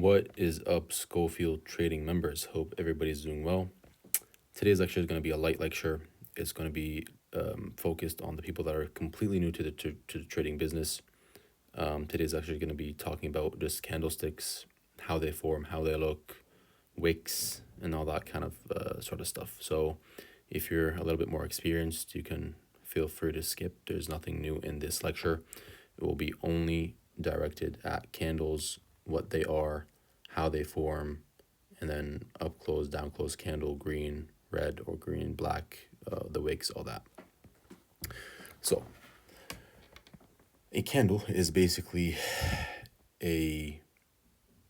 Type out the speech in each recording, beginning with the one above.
What is up, Schofield Trading members? Hope everybody's doing well. Today's lecture is going to be a light lecture. It's going to be focused on the people that are completely new to the trading business. Today's lecture is going to be talking about just candlesticks, how they form, how they look, wicks, and all that kind of sort of stuff. So if you're a little bit more experienced, you can feel free to skip. There's nothing new in this lecture. It will be only directed at candles, what they are, how they form, and then up close, down close candle, green, red, or green, black, the wicks, all that. So a candle is basically a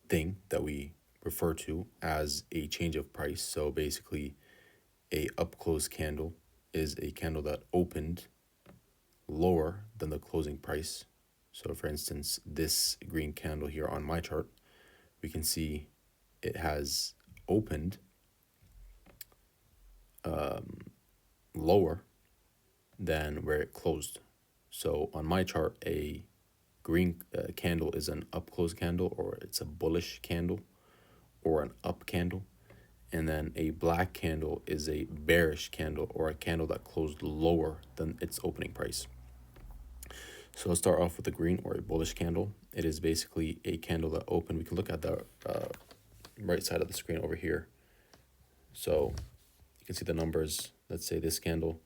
thing that we refer to as a change of price. So basically a up close candle is a candle that opened lower than the closing price. So for instance, this green candle here on my chart, we can see it has opened lower than where it closed. So on my chart, a green candle is an up close candle, or it's a bullish candle, or an up candle. And then a black candle is a bearish candle, or a candle that closed lower than its opening price. So let's start off with a green or a bullish candle. It is basically a candle that opened. We can look at the right side of the screen over here. So you can see the numbers. Let's say this candle.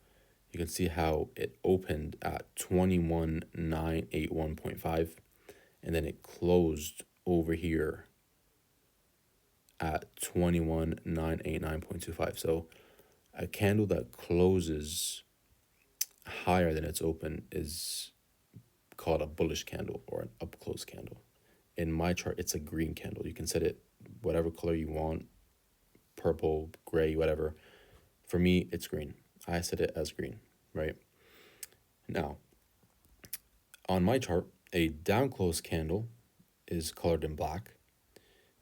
You can see how it opened at 21,981.5, and then it closed over here at 21,989.25. So a candle that closes higher than its open is called a bullish candle or an up close candle. In my chart, it's a green candle. You can set it whatever color you want, purple, gray, whatever. For me, it's green. I set it as green, right? Now, on my chart, a down close candle is colored in black,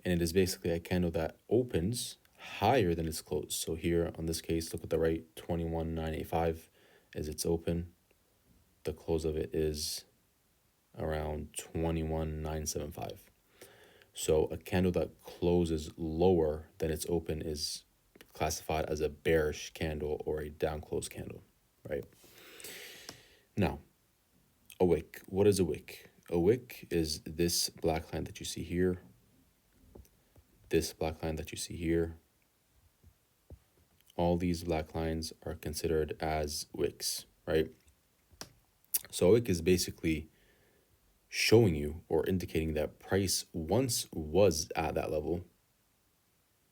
and it is basically a candle that opens higher than its close. So here on this case, look at the right, 21,985 is its open. The close of it is around 21,975. So a candle that closes lower than its open is classified as a bearish candle or a down close candle, right? Now, a wick. What is a wick? A wick is this black line that you see here, this black line that you see here. All these black lines are considered as wicks, right? So a wick is basically showing you or indicating that price once was at that level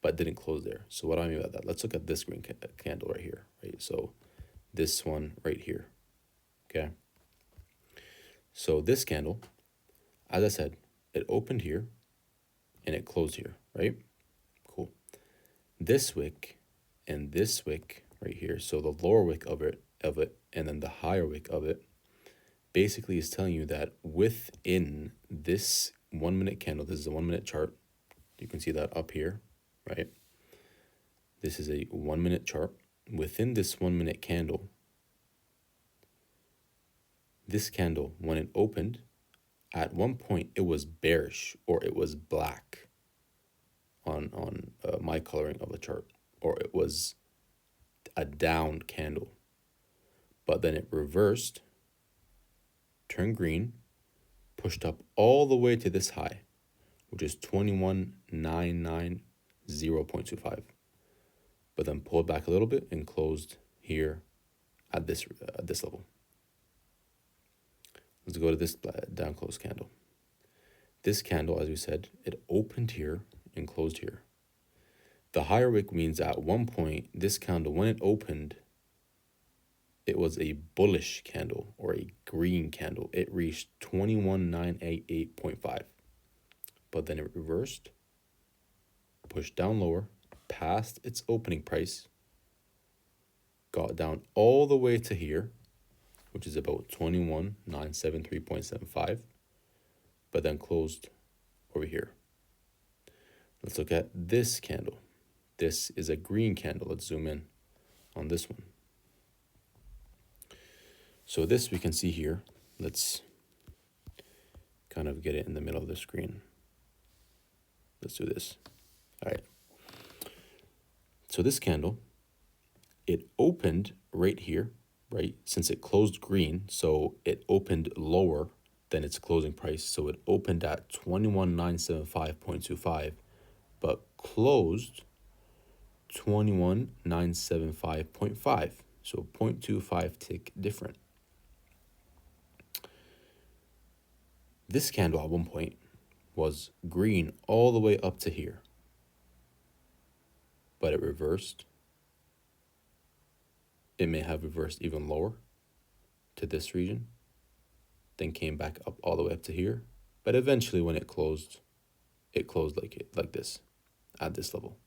but didn't close there. So what do I mean by that? Let's look at this green candle right here, right? So this one right here, okay? So this candle, as I said, it opened here and it closed here, right? Cool. This wick and this wick right here, so the lower wick of it and then the higher wick of it, basically is telling you that within this 1 minute candle, this is a 1 minute chart. You can see that up here, right? This is a 1 minute chart. Within this 1 minute candle, this candle, when it opened, at one point it was bearish, or it was black on my coloring of the chart, or it was a down candle. But then it reversed, turned green, pushed up all the way to this high, which is 21,990.25, but then pulled back a little bit and closed here at this level. Let's go to this down close candle. This candle, as we said, it opened here and closed here. The higher wick means at one point, this candle, when it opened, it was a bullish candle or a green candle. It reached 21,988.5. But then it reversed, pushed down lower, past its opening price, got down all the way to here, which is about 21,973.75, but then closed over here. Let's look at this candle. This is a green candle. Let's zoom in on this one. So this we can see here. Let's kind of get it in the middle of the screen. Let's do this. All right. So this candle, it opened right here, right? Since it closed green, so it opened lower than its closing price. So it opened at 21,975.25, but closed 21,975.5. So 0.25 tick different. This candle at one point was green all the way up to here, but it reversed. It may have reversed even lower to this region, then came back up all the way up to here. But eventually when it closed like this, at this level.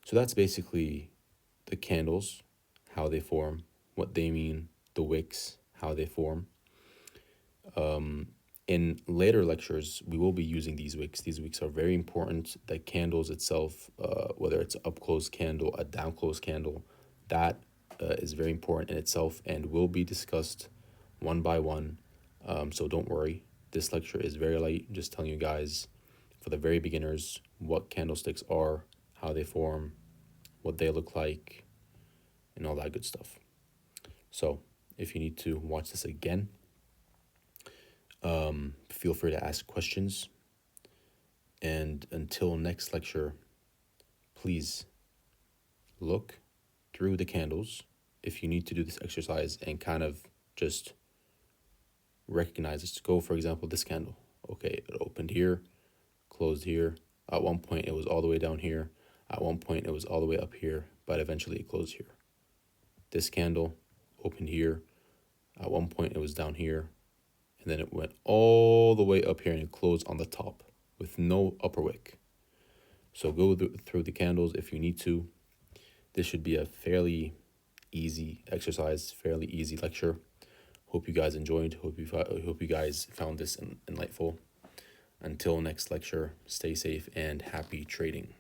So that's basically the candles, how they form, what they mean, the wicks, how they form. In later lectures, we will be using these wicks. These wicks are very important. The candles itself, whether it's an up-close candle, a down-close candle, that is very important in itself and will be discussed one by one. So don't worry. This lecture is very light, just telling you guys, for the very beginners, what candlesticks are, how they form, what they look like, and all that good stuff. So if you need to watch this again, feel free to ask questions. And until next lecture, please look through the candles if you need to do this exercise and kind of just recognize it. Go, for example, this candle. Okay, it opened here, closed here. At one point, it was all the way down here. At one point, it was all the way up here, but eventually it closed here. This candle opened here. At one point, it was down here, and then it went all the way up here and it closed on the top with no upper wick. So go through the candles if you need to. This should be a fairly easy exercise, fairly easy lecture. Hope you guys enjoyed. Hope you guys found this enlightful. Until next lecture, stay safe and happy trading.